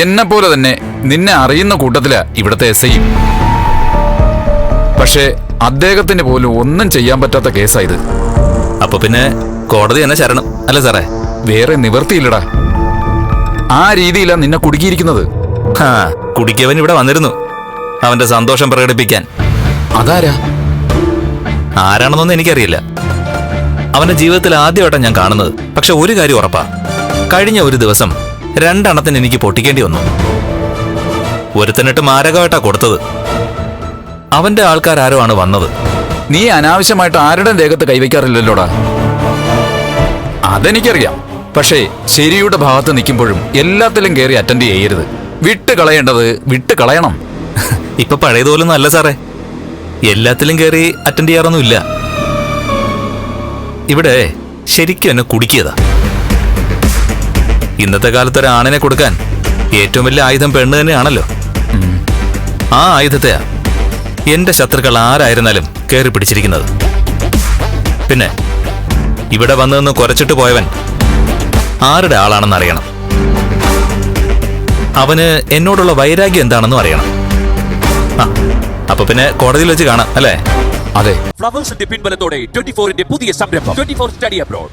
എന്നെ പോലെ തന്നെ നിന്നെ അറിയുന്ന കൂട്ടത്തിലാ ഇവിടുത്തെ എസ് ഐ. പക്ഷേ അദ്ദേഹത്തിന് പോലും ഒന്നും ചെയ്യാൻ പറ്റാത്ത കേസായത്. അപ്പൊ പിന്നെ കോടതി തന്നെ ശരണം അല്ലേ സാറേ? വേറെ നിവർത്തിയില്ലടാ. ആ രീതിയിലാ നിന്നെ കുടുക്കിയിരിക്കുന്നത്. കുടിക്കവൻ ഇവിടെ വന്നിരുന്നു അവന്റെ സന്തോഷം പ്രകടിപ്പിക്കാൻ. അതാരാ? ആരാണെന്നൊന്നും എനിക്കറിയില്ല. അവന്റെ ജീവിതത്തിൽ ആദ്യമായിട്ടാണ് ഞാൻ കാണുന്നത്. പക്ഷെ ഒരു കാര്യം ഉറപ്പാ, കഴിഞ്ഞ ഒരു ദിവസം 2 എണ്ണത്തിന് എനിക്ക് പൊട്ടിക്കേണ്ടി വന്നു. ഒരുത്തനിട്ട് മാരകമായിട്ടാ കൊടുത്തത്. അവന്റെ ആൾക്കാരോ ആണ് വന്നത്. നീ അനാവശ്യമായിട്ട് ആരുടെ ദേഹത്ത് കൈവയ്ക്കാറില്ലല്ലോടാ. അതെനിക്കറിയാം. പക്ഷേ ശരിയുടെ ഭാഗത്ത് നിൽക്കുമ്പോഴും എല്ലാത്തിലും കയറി അറ്റൻഡ് ചെയ്യരുത്. വിട്ട് കളയേണ്ടത് വിട്ട് കളയണം. ഇപ്പൊ പഴയതുപോലൊന്നും അല്ല സാറേ. എല്ലാത്തിലും കയറി അറ്റൻഡ് ചെയ്യാറൊന്നുമില്ല. ഇവിടെ ശരിക്കും എന്നെ കുടുക്കിയതാ. ഇന്നത്തെ കാലത്ത് ഒരു ആണിനെ കൊടുക്കാൻ ഏറ്റവും വലിയ ആയുധം പെണ്ണ് തന്നെയാണല്ലോ. ആ ആയുധത്തെയാ എന്റെ ശത്രുക്കൾ ആരായിരുന്നാലും കയറി പിടിച്ചിരിക്കുന്നത്. പിന്നെ ഇവിടെ വന്നു കുരച്ചിട്ട് പോയവൻ ആരുടെ ആളാണെന്ന് അറിയണം. അവന് എന്നോടുള്ള വൈരാഗ്യം എന്താണെന്നും അറിയണം. അപ്പൊ പിന്നെ കോടതിയിൽ വെച്ച് കാണാം അല്ലേ? അതെ. ഫ്ലവേഴ്സിന്റെ പിൻബലത്തോടെ 24ന്റെ പുതിയ സംരംഭം 24 സ്റ്റഡി അബ്രോഡ്.